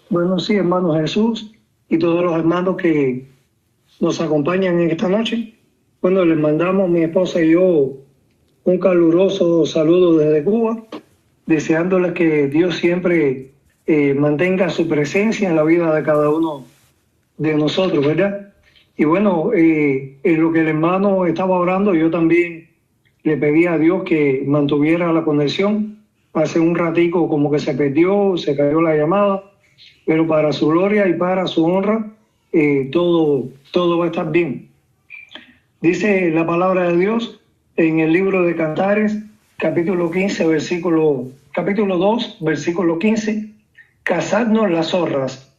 Bueno, sí, hermano Jesús y todos los hermanos que nos acompañan en esta noche. Bueno, les mandamos mi esposa y yo un caluroso saludo desde Cuba, deseándoles que Dios siempre mantenga su presencia en la vida de cada uno de nosotros, ¿verdad? Y bueno, en lo que el hermano estaba orando, yo también le pedí a Dios que mantuviera la conexión. Hace un ratico como que se perdió, se cayó la llamada, pero para su gloria y para su honra, todo va a estar bien. Dice la palabra de Dios en el libro de Cantares, capítulo 2, versículo 15, cazadnos las zorras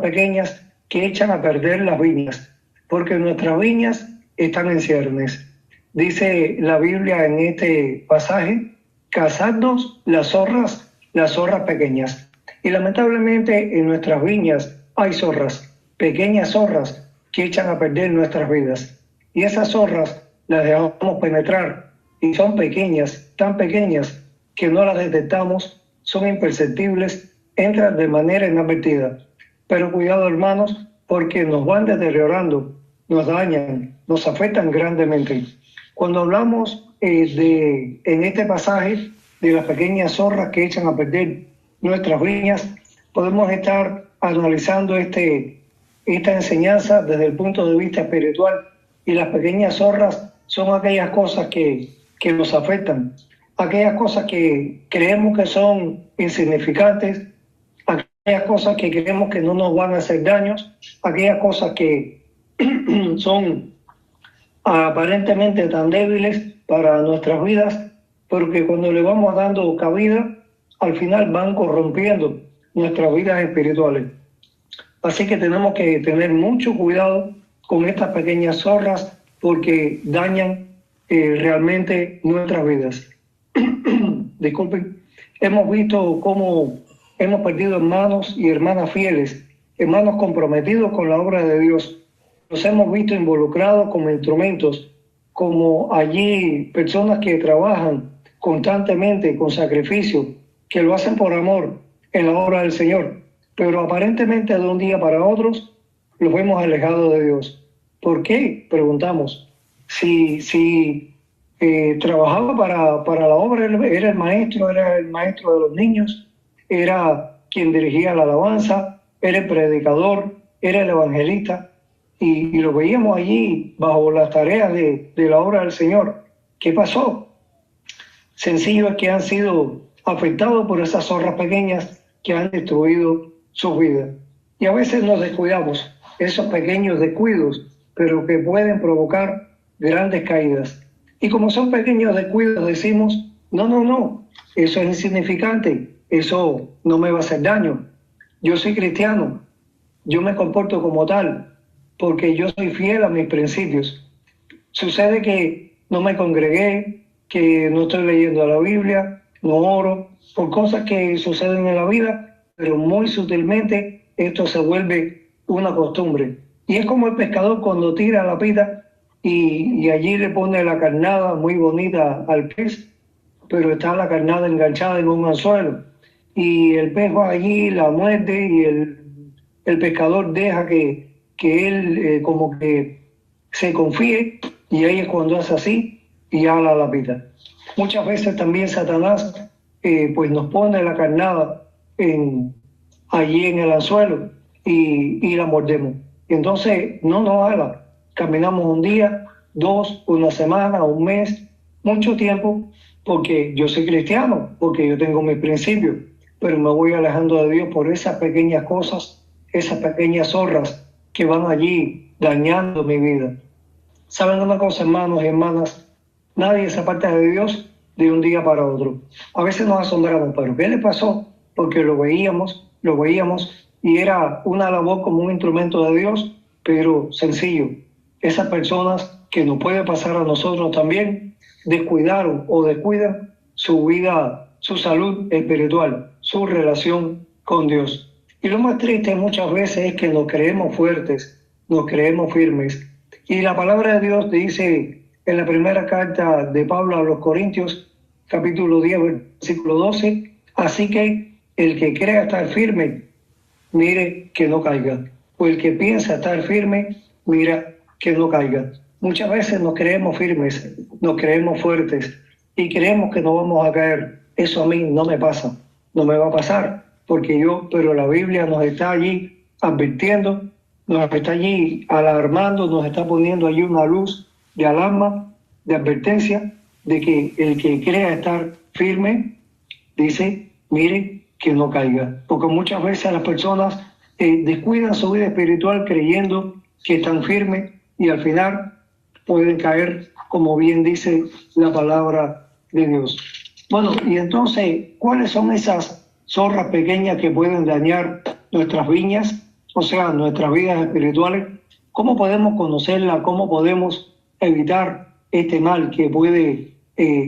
pequeñas que echan a perder las viñas, porque nuestras viñas están en ciernes. Dice la Biblia en este pasaje, cazadnos las zorras pequeñas. Y lamentablemente en nuestras viñas hay zorras, pequeñas zorras que echan a perder nuestras vidas. Y esas zorras las dejamos penetrar y son pequeñas, tan pequeñas que no las detectamos, son imperceptibles, entran de manera inadvertida. Pero cuidado, hermanos, porque nos van deteriorando, nos dañan, nos afectan grandemente. Cuando hablamos en este pasaje de las pequeñas zorras que echan a perder nuestras viñas, podemos estar analizando esta enseñanza desde el punto de vista espiritual. Y las pequeñas zorras son aquellas cosas que nos afectan, aquellas cosas que creemos que son insignificantes, aquellas cosas que creemos que no nos van a hacer daños, aquellas cosas que son aparentemente tan débiles para nuestras vidas, porque cuando le vamos dando cabida, al final van corrompiendo nuestras vidas espirituales. Así que tenemos que tener mucho cuidado con estas pequeñas zorras porque dañan realmente nuestras vidas. Disculpen, hemos visto cómo hemos perdido hermanos y hermanas fieles, hermanos comprometidos con la obra de Dios. Nos hemos visto involucrados como instrumentos, como allí personas que trabajan constantemente con sacrificio, que lo hacen por amor en la obra del Señor, pero aparentemente de un día para otro los vemos alejados de Dios. ¿Por qué? Preguntamos. Si trabajaba para la obra, era el maestro de los niños, era quien dirigía la alabanza, era el predicador, era el evangelista, y lo veíamos allí bajo las tareas de la obra del Señor. ¿Qué pasó? Sencillo es que han sido afectados por esas zorras pequeñas que han destruido sus vidas. Y a veces nos descuidamos, esos pequeños descuidos, pero que pueden provocar grandes caídas. Y como son pequeños descuidos, decimos, no, eso es insignificante, eso no me va a hacer daño. Yo soy cristiano, yo me comporto como tal, porque yo soy fiel a mis principios. Sucede que no me congregué, que no estoy leyendo la Biblia, no oro, por cosas que suceden en la vida, pero muy sutilmente esto se vuelve una costumbre. Y es como el pescador cuando tira la pita y allí le pone la carnada muy bonita al pez, pero está la carnada enganchada en un anzuelo. Y el pez va allí, la muerde y el pescador deja que él como que se confíe, y ahí es cuando hace así y ala la pita. Muchas veces también Satanás pues nos pone la carnada allí en el anzuelo y la mordemos. Entonces no nos ala. Caminamos un día, dos, una semana, un mes, mucho tiempo, porque yo soy cristiano, porque yo tengo mis principios, pero me voy alejando de Dios por esas pequeñas cosas, esas pequeñas zorras que van allí dañando mi vida. ¿Saben una cosa, hermanos y hermanas? Nadie se aparta de Dios de un día para otro. A veces nos asombramos, pero ¿qué le pasó? Porque lo veíamos y era una labor como un instrumento de Dios, pero sencillo. Esas personas que nos puede pasar a nosotros también descuidaron o descuidan su vida, su salud espiritual, su relación con Dios. Y lo más triste muchas veces es que nos creemos fuertes, nos creemos firmes. Y la palabra de Dios dice en la primera carta de Pablo a los Corintios, capítulo 10, versículo 12, así que el que crea estar firme, mire que no caiga. O el que piensa estar firme, mira que no caiga. Muchas veces nos creemos firmes, nos creemos fuertes y creemos que no vamos a caer. Eso a mí no me pasa, no me va a pasar, pero la Biblia nos está allí advirtiendo, nos está allí alarmando, nos está poniendo allí una luz de alarma, de advertencia, de que el que crea estar firme, dice, mire que no caiga. Porque muchas veces las personas descuidan su vida espiritual creyendo que están firmes y al final pueden caer, como bien dice la palabra de Dios. Bueno, y entonces, ¿cuáles son esas zorras pequeñas que pueden dañar nuestras viñas, o sea, nuestras vidas espirituales? ¿Cómo podemos conocerla? ¿Cómo podemos evitar este mal que puede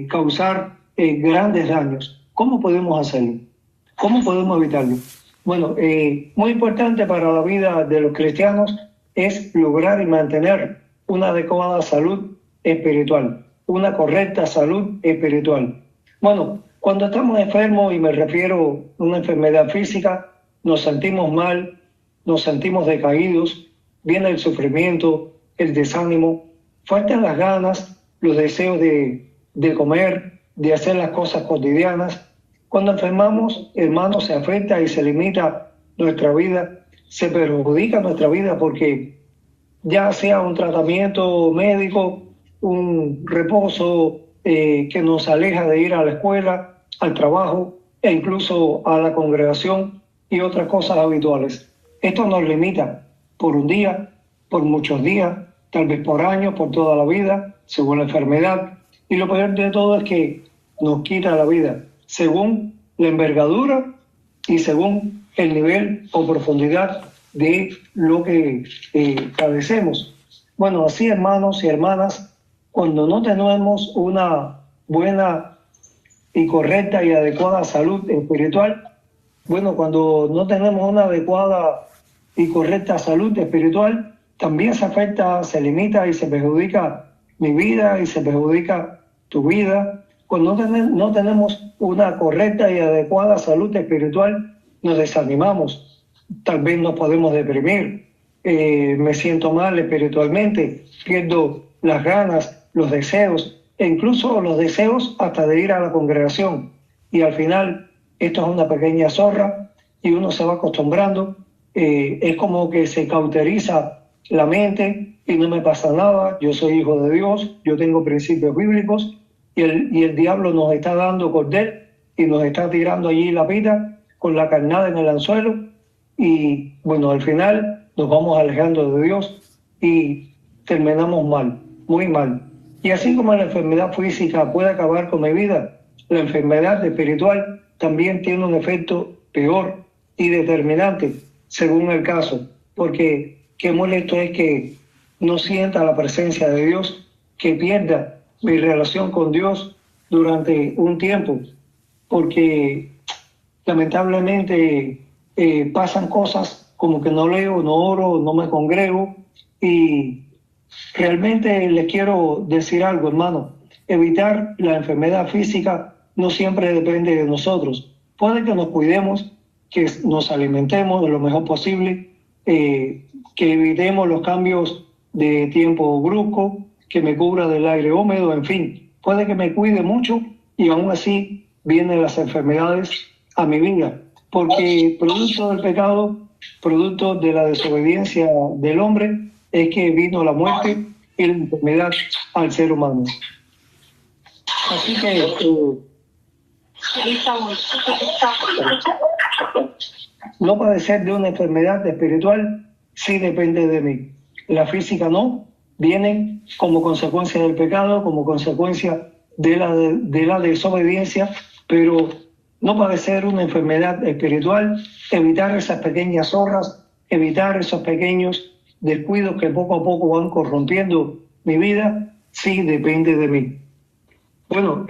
causar grandes daños? ¿Cómo podemos hacerlo? ¿Cómo podemos evitarlo? Bueno, muy importante para la vida de los cristianos es lograr y mantener una adecuada salud espiritual, una correcta salud espiritual. Bueno, cuando estamos enfermos, y me refiero a una enfermedad física, nos sentimos mal, nos sentimos decaídos, viene el sufrimiento, el desánimo, faltan las ganas, los deseos de comer, de hacer las cosas cotidianas. Cuando enfermamos, hermanos, se afecta y se limita nuestra vida, se perjudica nuestra vida porque ya sea un tratamiento médico, un reposo que nos aleja de ir a la escuela, al trabajo e incluso a la congregación y otras cosas habituales. Esto nos limita por un día, por muchos días, tal vez por años, por toda la vida, según la enfermedad. Y lo peor de todo es que nos quita la vida, según la envergadura y según el nivel o profundidad de lo que padecemos. Bueno, así, hermanos y hermanas, cuando no tenemos una buena y correcta y adecuada salud espiritual, bueno, cuando no tenemos una adecuada y correcta salud espiritual, también se afecta, se limita y se perjudica mi vida y se perjudica tu vida. Cuando no tenemos una correcta y adecuada salud espiritual, nos desanimamos, tal vez nos podemos deprimir, me siento mal espiritualmente, pierdo las ganas, los deseos, e incluso los deseos hasta de ir a la congregación. Y al final, esto es una pequeña zorra y uno se va acostumbrando, es como que se cauteriza la mente y no me pasa nada, yo soy hijo de Dios, yo tengo principios bíblicos y el diablo nos está dando cordel y nos está tirando allí la pita con la carnada en el anzuelo y bueno, al final nos vamos alejando de Dios y terminamos mal, muy mal. Y así como la enfermedad física puede acabar con mi vida, la enfermedad espiritual también tiene un efecto peor y determinante según el caso, porque qué molesto es que no sienta la presencia de Dios, que pierda mi relación con Dios durante un tiempo, porque lamentablemente pasan cosas como que no leo, no oro, no me congrego y realmente les quiero decir algo, hermano. Evitar la enfermedad física no siempre depende de nosotros. Puede que nos cuidemos, que nos alimentemos de lo mejor posible, que evitemos los cambios de tiempo brusco, que me cubra del aire húmedo, en fin. Puede que me cuide mucho y aún así vienen las enfermedades a mi vida. Porque producto del pecado, producto de la desobediencia del hombre, es que vino la muerte y la enfermedad al ser humano. Así que no padecer de una enfermedad espiritual sí depende de mí. La física no, viene como consecuencia del pecado, como consecuencia de la desobediencia, pero no padecer una enfermedad espiritual, evitar esas pequeñas zorras, evitar esos pequeños descuidos que poco a poco van corrompiendo mi vida, sí depende de mí. Bueno,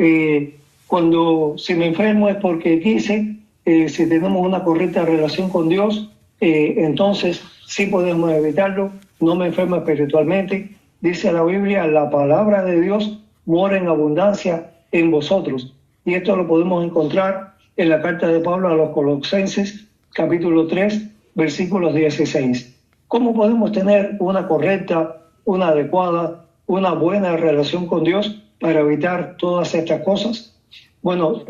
si me enfermo es porque quise, si tenemos una correcta relación con Dios, entonces sí podemos evitarlo, no me enfermo espiritualmente. Dice la Biblia, la palabra de Dios mora en abundancia en vosotros. Y esto lo podemos encontrar en la carta de Pablo a los Colosenses, capítulo 3, versículos 16. ¿Cómo podemos tener una correcta, una adecuada, una buena relación con Dios para evitar todas estas cosas? Bueno,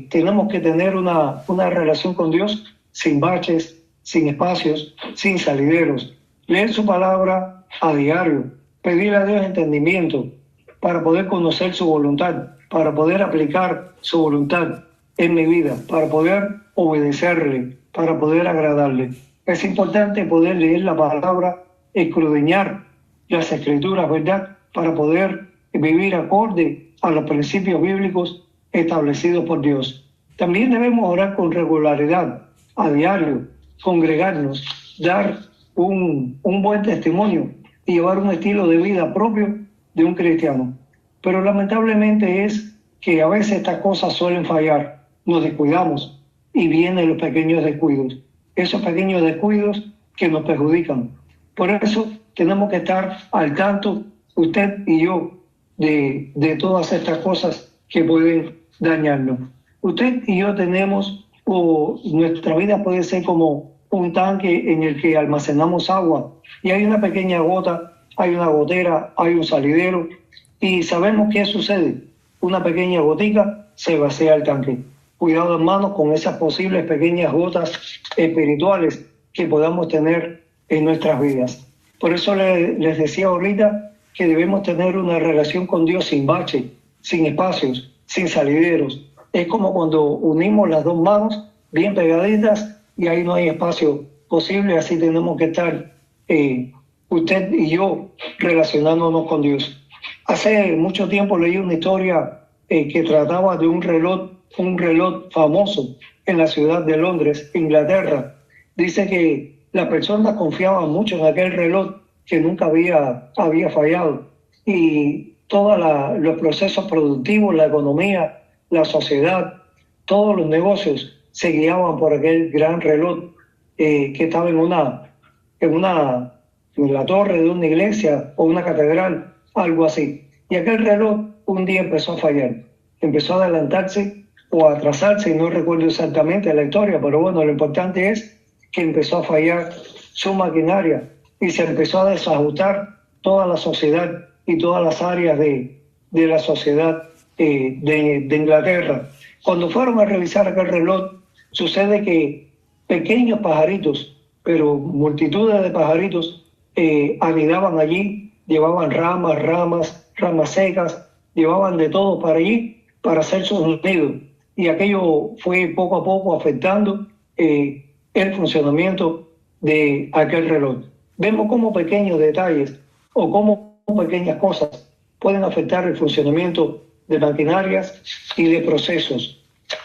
tenemos que tener una relación con Dios sin baches, sin espacios, sin salideros. Leer su palabra a diario, pedir a Dios entendimiento para poder conocer su voluntad, para poder aplicar su voluntad en mi vida, para poder obedecerle, para poder agradarle. Es importante poder leer la palabra, escudriñar las escrituras, ¿verdad? Para poder vivir acorde a los principios bíblicos establecidos por Dios. También debemos orar con regularidad, a diario, congregarnos, dar un buen testimonio y llevar un estilo de vida propio de un cristiano. Pero lamentablemente es que a veces estas cosas suelen fallar, nos descuidamos y vienen los pequeños descuidos, esos pequeños descuidos que nos perjudican. Por eso tenemos que estar al tanto, usted y yo, de todas estas cosas que pueden dañarnos. Usted y yo tenemos, o nuestra vida puede ser como un tanque en el que almacenamos agua y hay una pequeña gota, hay una gotera, hay un salidero y sabemos qué sucede. Una pequeña gotica se vacía el tanque. Cuidado, hermanos, con esas posibles pequeñas gotas espirituales que podamos tener en nuestras vidas. Por eso les decía ahorita que debemos tener una relación con Dios sin bache, sin espacios, sin salideros. Es como cuando unimos las dos manos bien pegaditas y ahí no hay espacio posible, así tenemos que estar usted y yo relacionándonos con Dios. Hace mucho tiempo leí una historia que trataba de un reloj famoso en la ciudad de Londres, Inglaterra. Dice que las personas confiaban mucho en aquel reloj que nunca había fallado y todos los procesos productivos, la economía, la sociedad, todos los negocios se guiaban por aquel gran reloj que estaba en la torre de una iglesia o una catedral, algo así. Y aquel reloj un día empezó a fallar, empezó a adelantarse o a atrasarse, no recuerdo exactamente la historia, pero bueno, lo importante es que empezó a fallar su maquinaria y se empezó a desajustar toda la sociedad y todas las áreas de la sociedad de Inglaterra. Cuando fueron a revisar aquel reloj, sucede que pequeños pajaritos, pero multitudes de pajaritos anidaban allí, llevaban ramas secas, llevaban de todo para allí para hacer sus nidos. Y aquello fue poco a poco afectando el funcionamiento de aquel reloj. Vemos cómo pequeños detalles o cómo pequeñas cosas pueden afectar el funcionamiento de maquinarias y de procesos.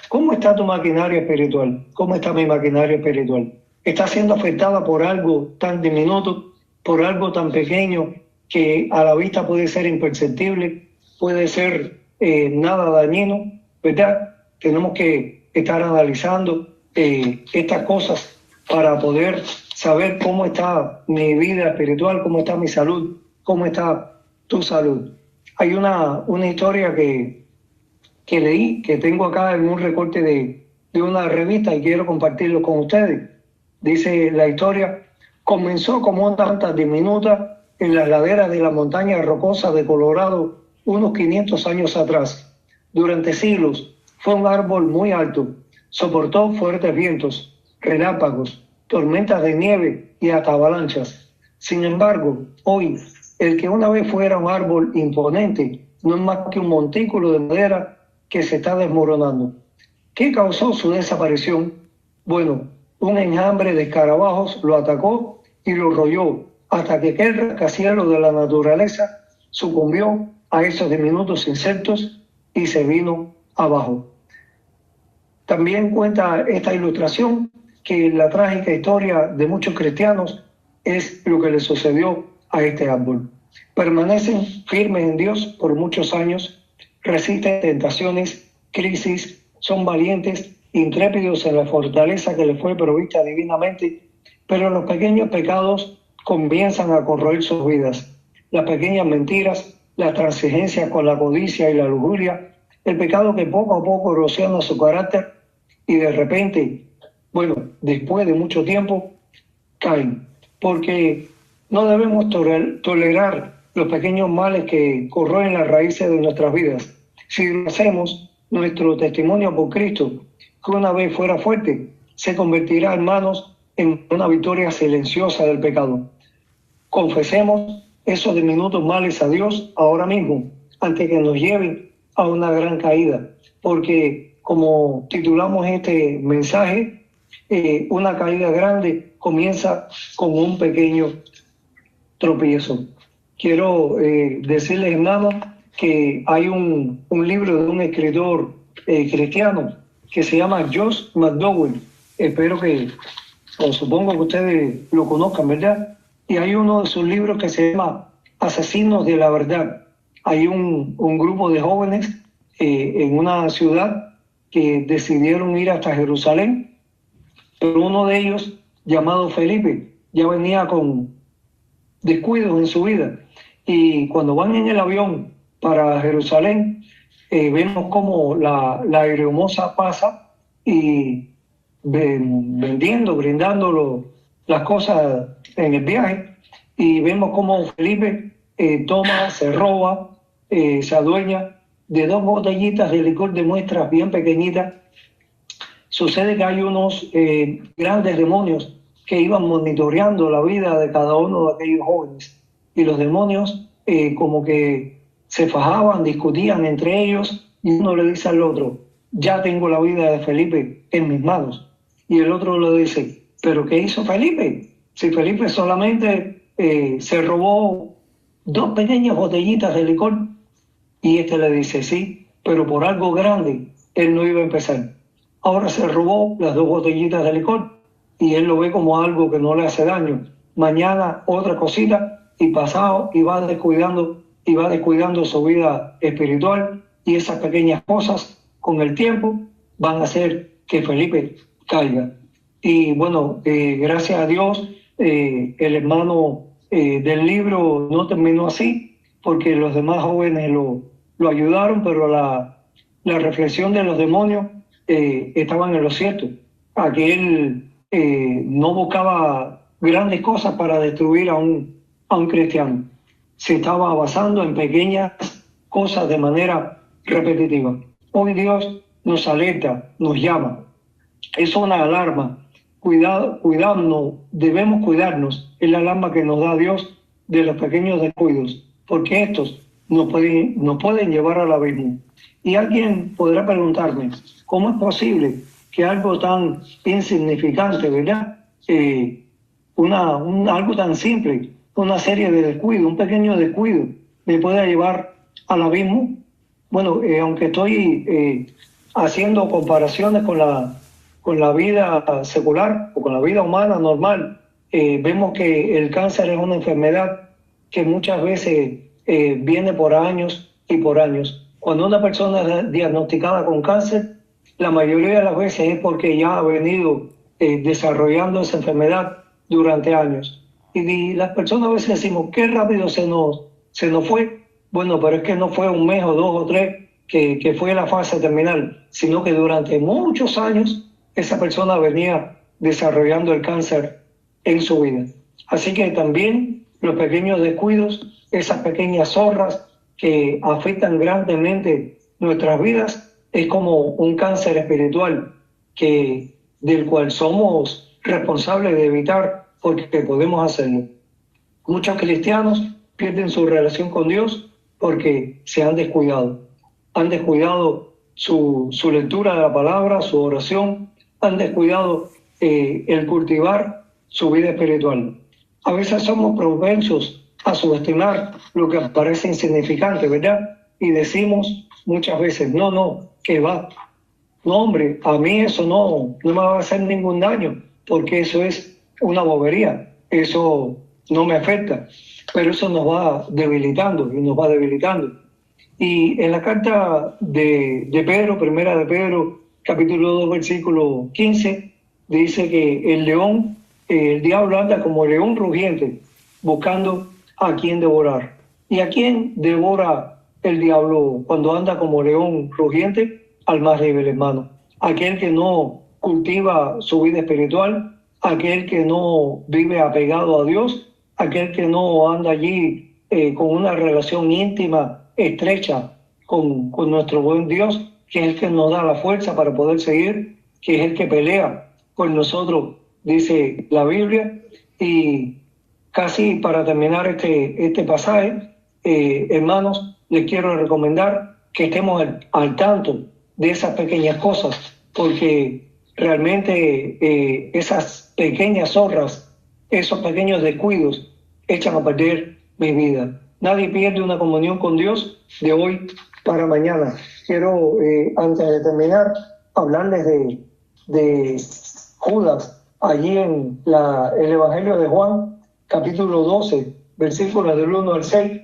¿Cómo está tu maquinaria espiritual? ¿Cómo está mi maquinaria espiritual? ¿Está siendo afectada por algo tan diminuto, por algo tan pequeño que a la vista puede ser imperceptible, puede ser nada dañino, ¿verdad? Tenemos que estar analizando estas cosas para poder saber cómo está mi vida espiritual, cómo está mi salud, cómo está tu salud. Hay una historia que leí, que tengo acá en un recorte de una revista y quiero compartirlo con ustedes. Dice la historia: comenzó como una planta diminuta en las laderas de la montaña rocosa de Colorado unos 500 años atrás. Durante siglos fue un árbol muy alto, soportó fuertes vientos, relámpagos, tormentas de nieve y hasta avalanchas. Sin embargo, hoy, el que una vez fuera un árbol imponente no es más que un montículo de madera que se está desmoronando. ¿Qué causó su desaparición? Bueno, un enjambre de escarabajos lo atacó y lo royó hasta que aquel rascacielos de la naturaleza sucumbió a esos diminutos insectos y se vino abajo. También cuenta esta ilustración que la trágica historia de muchos cristianos es lo que le sucedió a este árbol. Permanecen firmes en Dios por muchos años, resisten tentaciones, crisis, son valientes, intrépidos en la fortaleza que les fue provista divinamente, pero los pequeños pecados comienzan a corroer sus vidas. Las pequeñas mentiras, la transigencia con la codicia y la lujuria, el pecado que poco a poco erosiona su carácter y de repente, bueno, después de mucho tiempo, caen, porque no debemos tolerar los pequeños males que corroen las raíces de nuestras vidas. Si lo hacemos, nuestro testimonio por Cristo, que una vez fuera fuerte, se convertirá, hermanos, en una victoria silenciosa del pecado. Confesemos esos diminutos males a Dios ahora mismo, antes que nos lleven a una gran caída, porque como titulamos este mensaje, una caída grande comienza con un pequeño tropiezo. Quiero decirles, hermanos, que hay un libro de un escritor cristiano que se llama Josh McDowell. Espero que, o supongo que ustedes lo conozcan, ¿verdad? Y hay uno de sus libros que se llama Asesinos de la Verdad. Hay un grupo de jóvenes en una ciudad que decidieron ir hasta Jerusalén, pero uno de ellos, llamado Felipe, ya venía con descuidos en su vida. Y cuando van en el avión para Jerusalén, vemos cómo la aeromoza pasa y brindando las cosas en el viaje, y vemos cómo Felipe toma, se roba, se adueña de 2 botellitas de licor de muestras bien pequeñitas. Sucede que hay unos grandes demonios que iban monitoreando la vida de cada uno de aquellos jóvenes, y los demonios como que se fajaban, discutían entre ellos, y uno le dice al otro: ya tengo la vida de Felipe en mis manos. Y el otro le dice: ¿pero qué hizo Felipe? Si Felipe solamente se robó 2 pequeñas botellitas de licor. Y este le dice: sí, pero por algo grande él no iba a empezar. Ahora se robó las 2 botellitas de licor y él lo ve como algo que no le hace daño. Mañana otra cosita, y pasado, y va descuidando su vida espiritual, y esas pequeñas cosas con el tiempo van a hacer que Felipe caiga. Y bueno, gracias a Dios, el hermano del libro no terminó así, porque los demás jóvenes lo ayudaron, pero la reflexión de los demonios estaban en lo cierto. Aquel no buscaba grandes cosas para destruir a un cristiano. Se estaba basando en pequeñas cosas de manera repetitiva. Hoy Dios nos alerta, nos llama. Es una alarma. Cuidarnos, debemos cuidarnos. Es la alarma que nos da Dios de los pequeños descuidos, porque estos nos pueden llevar al abismo. Y alguien podrá preguntarme: ¿cómo es posible que algo tan insignificante, ¿verdad? Algo tan simple, una serie de descuidos, un pequeño descuido, me pueda llevar al abismo? Bueno, aunque estoy haciendo comparaciones con la vida secular o con la vida humana normal, vemos que el cáncer es una enfermedad que muchas veces viene por años y por años. Cuando una persona es diagnosticada con cáncer, la mayoría de las veces es porque ya ha venido desarrollando esa enfermedad durante años. Y las personas a veces decimos: qué rápido se nos fue. Bueno, pero es que no fue un mes o 2 o 3 que fue la fase terminal, sino que durante muchos años esa persona venía desarrollando el cáncer en su vida. Así que también los pequeños descuidos, esas pequeñas zorras que afectan grandemente nuestras vidas, es como un cáncer espiritual del cual somos responsables de evitar, porque podemos hacerlo. Muchos cristianos pierden su relación con Dios porque se han descuidado. Han descuidado su lectura de la palabra, su oración, han descuidado el cultivar su vida espiritual. A veces somos propensos a subestimar lo que parece insignificante, ¿verdad? Y decimos muchas veces: no, que va. No, hombre, a mí eso no me va a hacer ningún daño, porque eso es una bobería, eso no me afecta. Pero eso nos va debilitando y nos va debilitando. Y en la carta de Pedro, primera de Pedro, capítulo 2, versículo 15, dice que el diablo anda como león rugiente, buscando a quien devorar. ¿Y a quién devora el diablo cuando anda como león rugiente? Al más débil, hermano. Aquel que no cultiva su vida espiritual, aquel que no vive apegado a Dios, aquel que no anda allí con una relación íntima, estrecha con nuestro buen Dios, que es el que nos da la fuerza para poder seguir, que es el que pelea por nosotros, dice la Biblia. Y casi para terminar este pasaje, hermanos, les quiero recomendar que estemos al tanto de esas pequeñas cosas, porque realmente esas pequeñas zorras, esos pequeños descuidos, echan a perder mi vida. Nadie pierde una comunión con Dios de hoy para mañana. Quiero, antes de terminar, hablarles de Judas, allí en el Evangelio de Juan, capítulo 12, versículos del 1 al 6.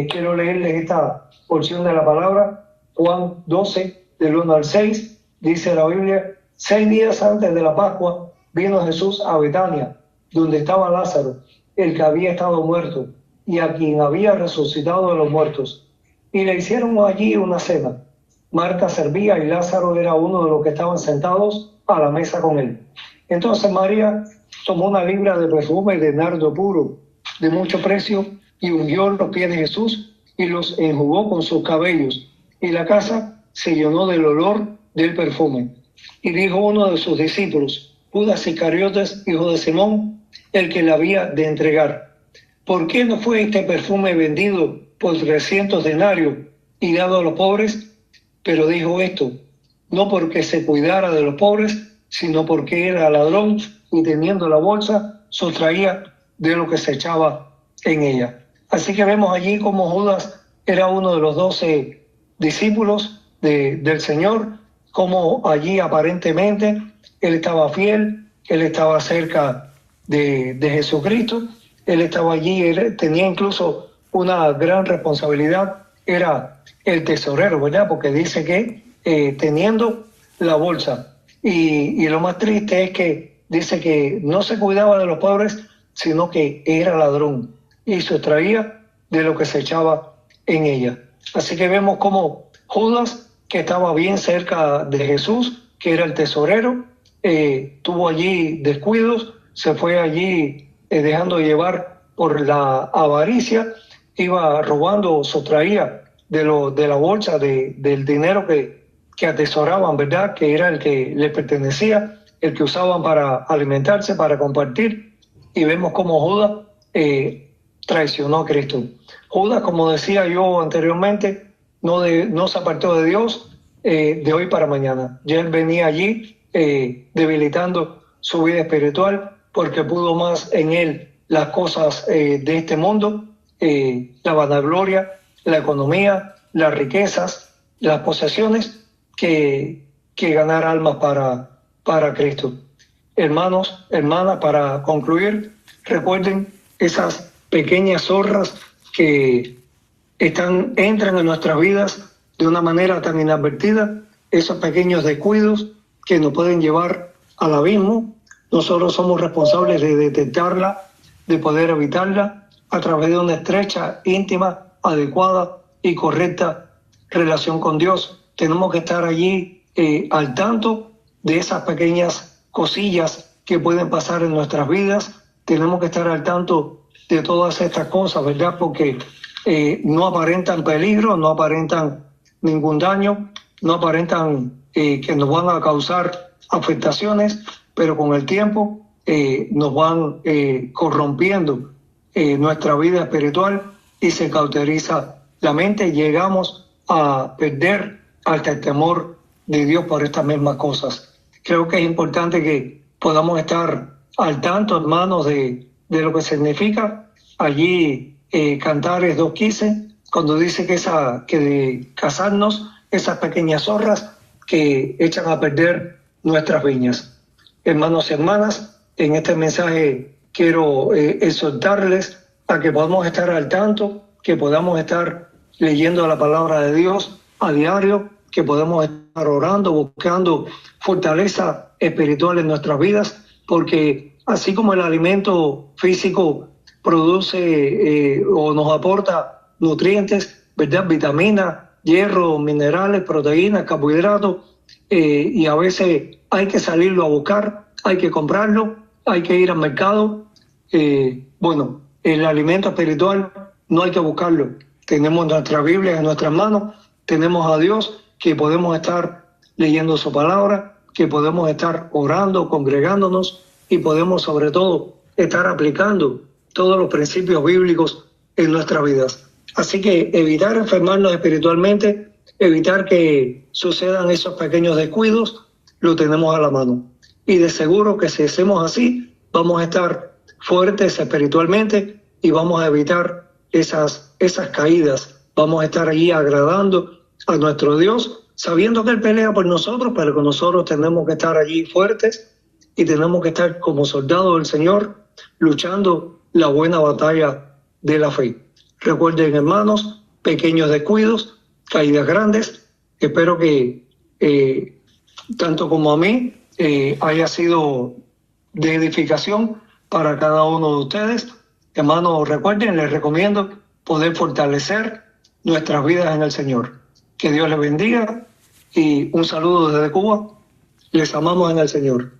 Quiero leerles esta porción de la palabra. Juan 12, del 1 al 6, dice la Biblia: 6 días antes de la Pascua vino Jesús a Betania, donde estaba Lázaro, el que había estado muerto, y a quien había resucitado de los muertos. Y le hicieron allí una cena. Marta servía y Lázaro era uno de los que estaban sentados a la mesa con él. Entonces María tomó una libra de perfume de nardo puro, de mucho precio, y ungió los pies de Jesús y los enjugó con sus cabellos. Y la casa se llenó del olor del perfume. Y dijo uno de sus discípulos, Judas Iscariotes, hijo de Simón, el que le había de entregar: ¿por qué no fue este perfume vendido por 300 denarios y dado a los pobres? Pero dijo esto, no porque se cuidara de los pobres, sino porque era ladrón y teniendo la bolsa, sustraía de lo que se echaba en ella. Así que vemos allí como Judas era uno de los 12 discípulos del Señor, como allí aparentemente él estaba fiel, él estaba cerca de Jesucristo, él estaba allí, él tenía incluso una gran responsabilidad, era el tesorero, ¿verdad? Porque dice que teniendo la bolsa, y lo más triste es que dice que no se cuidaba de los pobres, sino que era ladrón y sustraía de lo que se echaba en ella. Así que vemos como Judas, que estaba bien cerca de Jesús, que era el tesorero, tuvo allí descuidos, se fue allí dejando llevar por la avaricia, iba robando, sustraía de la bolsa del dinero que atesoraban, ¿verdad? Que era el que les pertenecía, el que usaban para alimentarse, para compartir. Y vemos cómo Judas traicionó a Cristo. Judas, como decía yo anteriormente, no se apartó de Dios de hoy para mañana. Ya él venía allí debilitando su vida espiritual porque pudo más en él las cosas de este mundo, la vanagloria, la economía, las riquezas, las posesiones, que ganar almas para Cristo. Hermanos, hermanas, para concluir, recuerden esas pequeñas zorras que entran en nuestras vidas de una manera tan inadvertida, esos pequeños descuidos que nos pueden llevar al abismo. Nosotros somos responsables de detectarla, de poder evitarla a través de una estrecha, íntima, adecuada y correcta relación con Dios. Tenemos que estar allí al tanto de esas pequeñas cosillas que pueden pasar en nuestras vidas. Tenemos que estar al tanto de todas estas cosas, ¿verdad? Porque no aparentan peligro, no aparentan ningún daño, no aparentan que nos van a causar afectaciones, pero con el tiempo nos van corrompiendo nuestra vida espiritual y se cauteriza la mente. Llegamos a perder hasta el temor de Dios por estas mismas cosas. Creo que es importante que podamos estar al tanto, hermanos, de lo que significa allí Cantares 2:15, cuando dice que de casarnos esas pequeñas zorras que echan a perder nuestras viñas. Hermanos y hermanas, en este mensaje quiero exhortarles a que podamos estar al tanto, que podamos estar leyendo la palabra de Dios a diario, que podamos estar orando, buscando fortaleza espiritual en nuestras vidas, porque así como el alimento físico produce o nos aporta nutrientes, ¿verdad? Vitaminas, hierro, minerales, proteínas, carbohidratos, y a veces hay que salirlo a buscar, hay que comprarlo. hay que ir al mercado. Bueno, el alimento espiritual no hay que buscarlo. Tenemos nuestra Biblia en nuestras manos, tenemos a Dios, que podemos estar leyendo su palabra, que podemos estar orando, congregándonos y podemos sobre todo estar aplicando todos los principios bíblicos en nuestras vidas. Así que evitar enfermarnos espiritualmente, evitar que sucedan esos pequeños descuidos, lo tenemos a la mano. Y de seguro que si hacemos así, vamos a estar fuertes espiritualmente y vamos a evitar esas caídas. Vamos a estar allí agradando a nuestro Dios, sabiendo que Él pelea por nosotros, pero que nosotros tenemos que estar allí fuertes y tenemos que estar como soldados del Señor, luchando la buena batalla de la fe. Recuerden, hermanos, pequeños descuidos, caídas grandes. Espero que tanto como a mí haya sido de edificación para cada uno de ustedes. Hermanos, recuerden, les recomiendo poder fortalecer nuestras vidas en el Señor. Que Dios les bendiga y un saludo desde Cuba. Les amamos en el Señor.